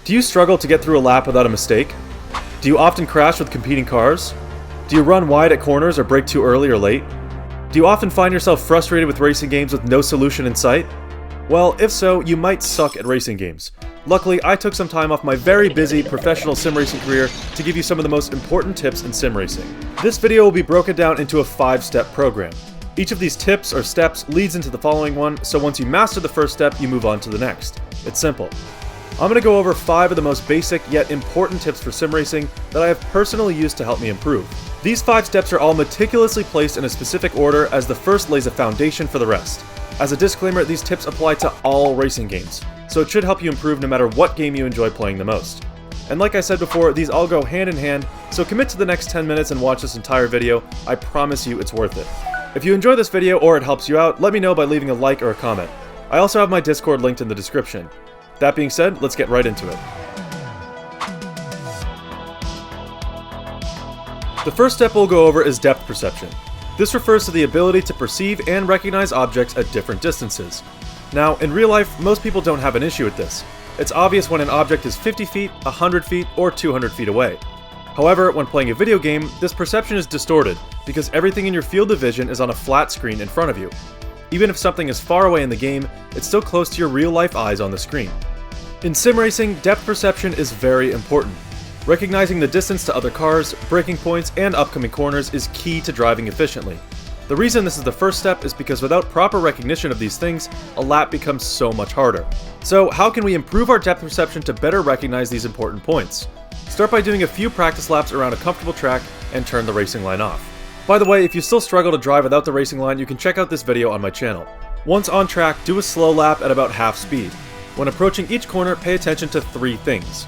Do you struggle to get through a lap without a mistake? Do you often crash with competing cars? Do you run wide at corners or brake too early or late? Do you often find yourself frustrated with racing games with no solution in sight? Well, if so, you might suck at racing games. Luckily, I took some time off my very busy professional sim racing career to give you some of the most important tips in sim racing. This video will be broken down into a 5-step program. Each of these tips or steps leads into the following one, so once you master the first step, you move on to the next. It's simple. I'm going to go over 5 of the most basic yet important tips for sim racing that I have personally used to help me improve. These 5 steps are all meticulously placed in a specific order, as the first lays a foundation for the rest. As a disclaimer, these tips apply to all racing games, so it should help you improve no matter what game you enjoy playing the most. And like I said before, these all go hand in hand, so commit to the next 10 minutes and watch this entire video. I promise you it's worth it. If you enjoy this video or it helps you out, let me know by leaving a like or a comment. I also have my Discord linked in the description. That being said, let's get right into it. The first step we'll go over is depth perception. This refers to the ability to perceive and recognize objects at different distances. Now, in real life, most people don't have an issue with this. It's obvious when an object is 50 feet, 100 feet, or 200 feet away. However, when playing a video game, this perception is distorted because everything in your field of vision is on a flat screen in front of you. Even if something is far away in the game, it's still close to your real-life eyes on the screen. In sim racing, depth perception is very important. Recognizing the distance to other cars, braking points, and upcoming corners is key to driving efficiently. The reason this is the first step is because without proper recognition of these things, a lap becomes so much harder. So how can we improve our depth perception to better recognize these important points? Start by doing a few practice laps around a comfortable track and turn the racing line off. By the way, if you still struggle to drive without the racing line, you can check out this video on my channel. Once on track, do a slow lap at about half speed. When approaching each corner, pay attention to 3 things.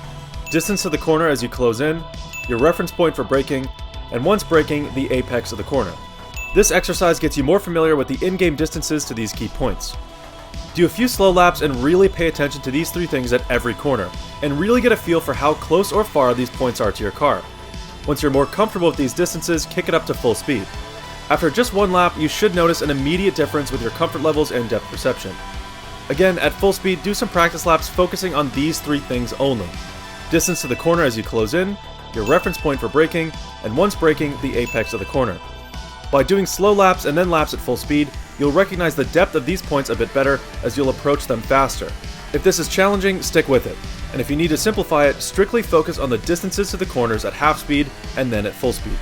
Distance to the corner as you close in, your reference point for braking, and once braking, the apex of the corner. This exercise gets you more familiar with the in-game distances to these key points. Do a few slow laps and really pay attention to these 3 things at every corner, and really get a feel for how close or far these points are to your car. Once you're more comfortable with these distances, kick it up to full speed. After just 1 lap, you should notice an immediate difference with your comfort levels and depth perception. Again, at full speed, do some practice laps focusing on these 3 things only. Distance to the corner as you close in, your reference point for braking, and once braking, the apex of the corner. By doing slow laps and then laps at full speed, you'll recognize the depth of these points a bit better as you'll approach them faster. If this is challenging, stick with it. And if you need to simplify it, strictly focus on the distances to the corners at half speed and then at full speed.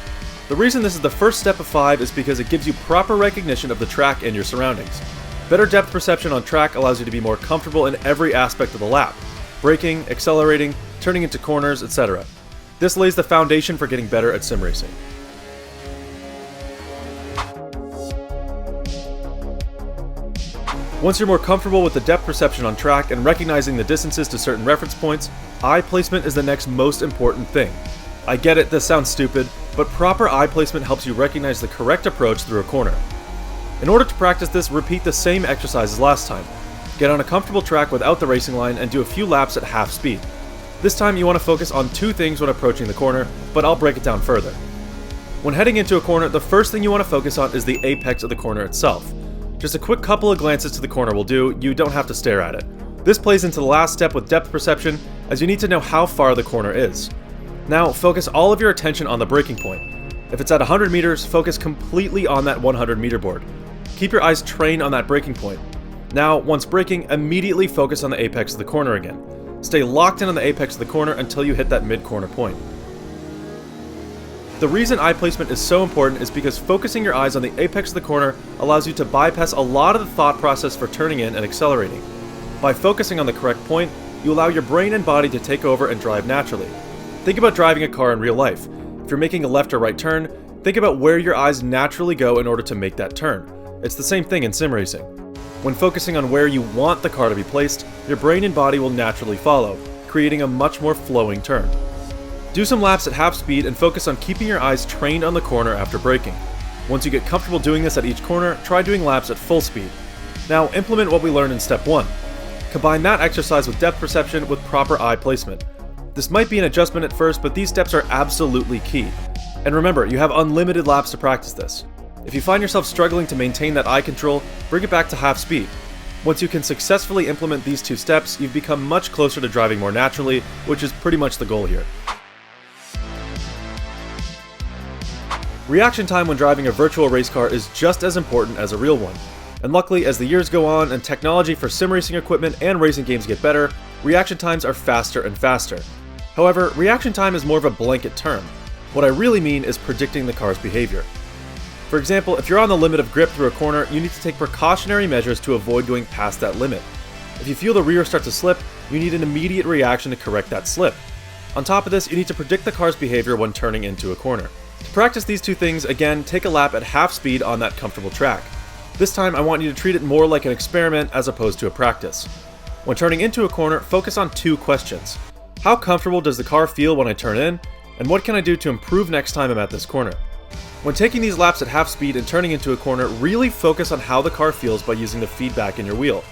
The reason this is the first step of 5 is because it gives you proper recognition of the track and your surroundings. Better depth perception on track allows you to be more comfortable in every aspect of the lap. Braking, accelerating, turning into corners, etc. This lays the foundation for getting better at sim racing. Once you're more comfortable with the depth perception on track and recognizing the distances to certain reference points, eye placement is the next most important thing. I get it, this sounds stupid, but proper eye placement helps you recognize the correct approach through a corner. In order to practice this, repeat the same exercise as last time. Get on a comfortable track without the racing line and do a few laps at half speed. This time you want to focus on 2 things when approaching the corner, but I'll break it down further. When heading into a corner, the first thing you want to focus on is the apex of the corner itself. Just a quick couple of glances to the corner will do, you don't have to stare at it. This plays into the last step with depth perception, as you need to know how far the corner is. Now, focus all of your attention on the braking point. If it's at 100 meters, focus completely on that 100 meter board. Keep your eyes trained on that braking point. Now, once braking, immediately focus on the apex of the corner again. Stay locked in on the apex of the corner until you hit that mid-corner point. The reason eye placement is so important is because focusing your eyes on the apex of the corner allows you to bypass a lot of the thought process for turning in and accelerating. By focusing on the correct point, you allow your brain and body to take over and drive naturally. Think about driving a car in real life. If you're making a left or right turn, think about where your eyes naturally go in order to make that turn. It's the same thing in sim racing. When focusing on where you want the car to be placed, your brain and body will naturally follow, creating a much more flowing turn. Do some laps at half speed and focus on keeping your eyes trained on the corner after braking. Once you get comfortable doing this at each corner, try doing laps at full speed. Now implement what we learned in step 1. Combine that exercise with depth perception with proper eye placement. This might be an adjustment at first, but these steps are absolutely key. And remember, you have unlimited laps to practice this. If you find yourself struggling to maintain that eye control, bring it back to half speed. Once you can successfully implement these two steps, you've become much closer to driving more naturally, which is pretty much the goal here. Reaction time when driving a virtual race car is just as important as a real one. And luckily, as the years go on and technology for sim racing equipment and racing games get better, reaction times are faster and faster. However, reaction time is more of a blanket term. What I really mean is predicting the car's behavior. For example, if you're on the limit of grip through a corner, you need to take precautionary measures to avoid going past that limit. If you feel the rear start to slip, you need an immediate reaction to correct that slip. On top of this, you need to predict the car's behavior when turning into a corner. To practice these two things, again, take a lap at half speed on that comfortable track. This time, I want you to treat it more like an experiment as opposed to a practice. When turning into a corner, focus on two questions. How comfortable does the car feel when I turn in? And what can I do to improve next time I'm at this corner? When taking these laps at half speed and turning into a corner, really focus on how the car feels by using the feedback in your wheel.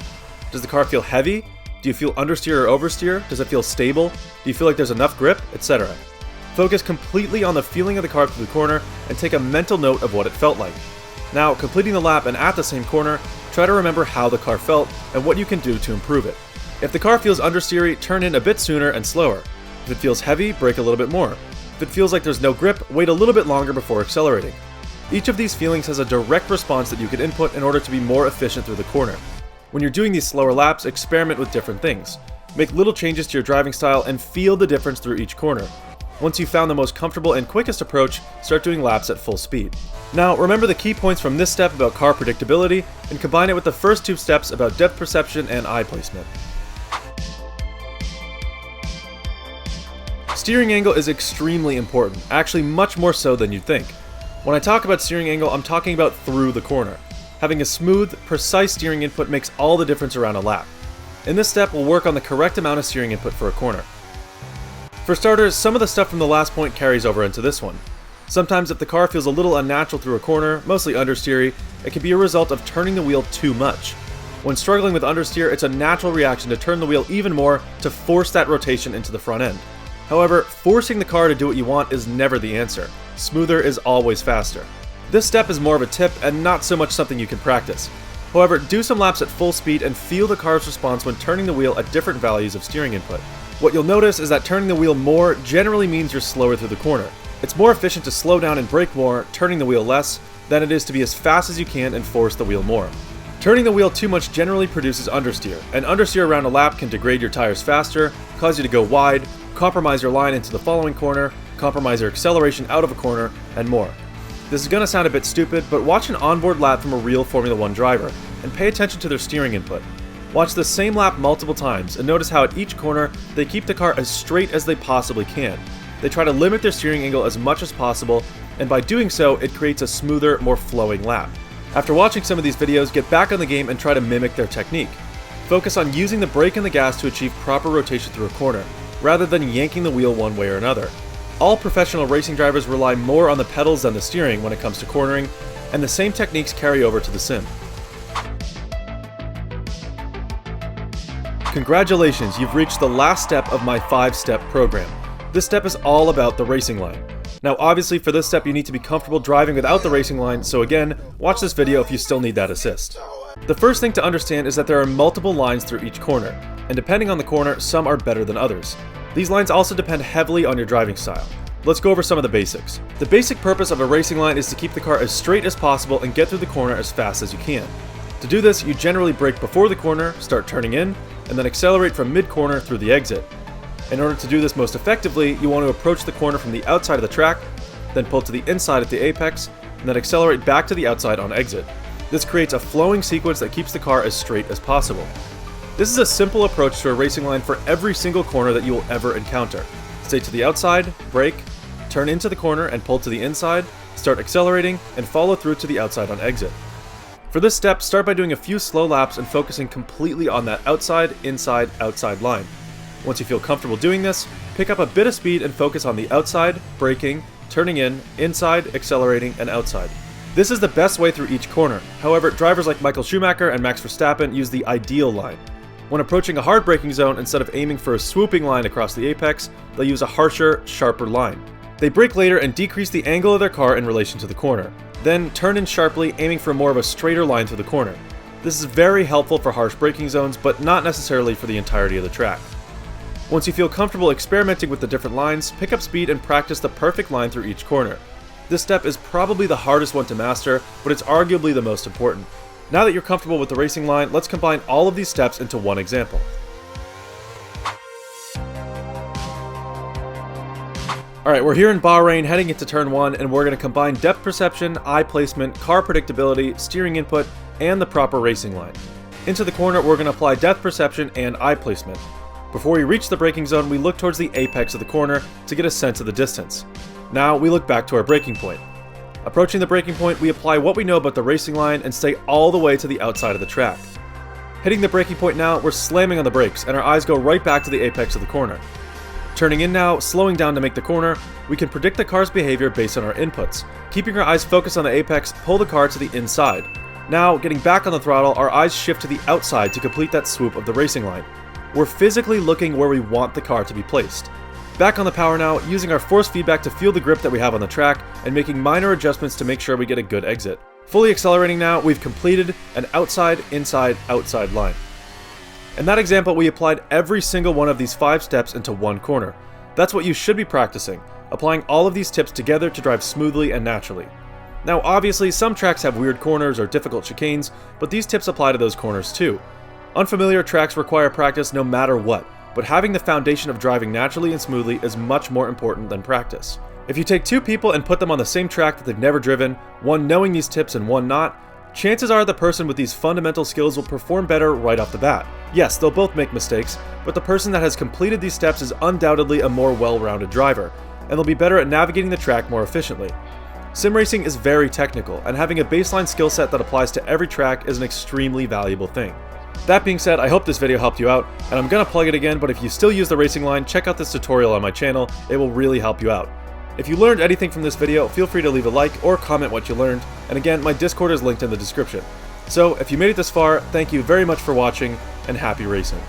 Does the car feel heavy? Do you feel understeer or oversteer? Does it feel stable? Do you feel like there's enough grip? Etc. Focus completely on the feeling of the car through the corner and take a mental note of what it felt like. Now, completing the lap and at the same corner, try to remember how the car felt and what you can do to improve it. If the car feels understeery, turn in a bit sooner and slower. If it feels heavy, brake a little bit more. If it feels like there's no grip, wait a little bit longer before accelerating. Each of these feelings has a direct response that you can input in order to be more efficient through the corner. When you're doing these slower laps, experiment with different things. Make little changes to your driving style and feel the difference through each corner. Once you've found the most comfortable and quickest approach, start doing laps at full speed. Now, remember the key points from this step about car predictability, and combine it with the first two steps about depth perception and eye placement. Steering angle is extremely important, actually much more so than you'd think. When I talk about steering angle, I'm talking about through the corner. Having a smooth, precise steering input makes all the difference around a lap. In this step, we'll work on the correct amount of steering input for a corner. For starters, some of the stuff from the last point carries over into this one. Sometimes if the car feels a little unnatural through a corner, mostly understeery, it can be a result of turning the wheel too much. When struggling with understeer, it's a natural reaction to turn the wheel even more to force that rotation into the front end. However, forcing the car to do what you want is never the answer. Smoother is always faster. This step is more of a tip and not so much something you can practice. However, do some laps at full speed and feel the car's response when turning the wheel at different values of steering input. What you'll notice is that turning the wheel more generally means you're slower through the corner. It's more efficient to slow down and brake more, turning the wheel less, than it is to be as fast as you can and force the wheel more. Turning the wheel too much generally produces understeer, and understeer around a lap can degrade your tires faster, cause you to go wide, compromise your line into the following corner, compromise your acceleration out of a corner, and more. This is going to sound a bit stupid, but watch an onboard lap from a real Formula 1 driver, and pay attention to their steering input. Watch the same lap multiple times, and notice how at each corner, they keep the car as straight as they possibly can. They try to limit their steering angle as much as possible, and by doing so, it creates a smoother, more flowing lap. After watching some of these videos, get back on the game and try to mimic their technique. Focus on using the brake and the gas to achieve proper rotation through a corner, rather than yanking the wheel one way or another. All professional racing drivers rely more on the pedals than the steering when it comes to cornering, and the same techniques carry over to the sim. Congratulations, you've reached the last step of my 5-step program. This step is all about the racing line. Now obviously for this step you need to be comfortable driving without the racing line, so again, watch this video if you still need that assist. The first thing to understand is that there are multiple lines through each corner, and depending on the corner, some are better than others. These lines also depend heavily on your driving style. Let's go over some of the basics. The basic purpose of a racing line is to keep the car as straight as possible and get through the corner as fast as you can. To do this, you generally brake before the corner, start turning in, and then accelerate from mid-corner through the exit. In order to do this most effectively, you want to approach the corner from the outside of the track, then pull to the inside at the apex, and then accelerate back to the outside on exit. This creates a flowing sequence that keeps the car as straight as possible. This is a simple approach to a racing line for every single corner that you will ever encounter. Stay to the outside, brake, turn into the corner and pull to the inside, start accelerating, and follow through to the outside on exit. For this step, start by doing a few slow laps and focusing completely on that outside, inside, outside line. Once you feel comfortable doing this, pick up a bit of speed and focus on the outside, braking, turning in, inside, accelerating, and outside. This is the best way through each corner. However, drivers like Michael Schumacher and Max Verstappen use the ideal line. When approaching a hard braking zone, instead of aiming for a swooping line across the apex, they'll use a harsher, sharper line. They brake later and decrease the angle of their car in relation to the corner. Then turn in sharply, aiming for more of a straighter line through the corner. This is very helpful for harsh braking zones, but not necessarily for the entirety of the track. Once you feel comfortable experimenting with the different lines, pick up speed and practice the perfect line through each corner. This step is probably the hardest one to master, but it's arguably the most important. Now that you're comfortable with the racing line, let's combine all of these steps into one example. Alright, we're here in Bahrain heading into turn 1, and we're going to combine depth perception, eye placement, car predictability, steering input, and the proper racing line. Into the corner, we're going to apply depth perception and eye placement. Before we reach the braking zone, we look towards the apex of the corner to get a sense of the distance. Now we look back to our braking point. Approaching the braking point, we apply what we know about the racing line and stay all the way to the outside of the track. Hitting the braking point now, we're slamming on the brakes, and our eyes go right back to the apex of the corner. Turning in now, slowing down to make the corner, we can predict the car's behavior based on our inputs. Keeping our eyes focused on the apex, pull the car to the inside. Now, getting back on the throttle, our eyes shift to the outside to complete that swoop of the racing line. We're physically looking where we want the car to be placed. Back on the power now, using our force feedback to feel the grip that we have on the track, and making minor adjustments to make sure we get a good exit. Fully accelerating now, we've completed an outside, inside, outside line. In that example, we applied every single one of these 5 steps into one corner. That's what you should be practicing, applying all of these tips together to drive smoothly and naturally. Now obviously, some tracks have weird corners or difficult chicanes, but these tips apply to those corners too. Unfamiliar tracks require practice no matter what, but having the foundation of driving naturally and smoothly is much more important than practice. If you take 2 people and put them on the same track that they've never driven, one knowing these tips and one not, chances are the person with these fundamental skills will perform better right off the bat. Yes, they'll both make mistakes, but the person that has completed these steps is undoubtedly a more well-rounded driver, and they'll be better at navigating the track more efficiently. Simracing is very technical, and having a baseline skill set that applies to every track is an extremely valuable thing. That being said, I hope this video helped you out, and I'm gonna plug it again, but if you still use the racing line, check out this tutorial on my channel, it will really help you out. If you learned anything from this video, feel free to leave a like or comment what you learned, and again, my Discord is linked in the description. So, if you made it this far, thank you very much for watching, and happy racing.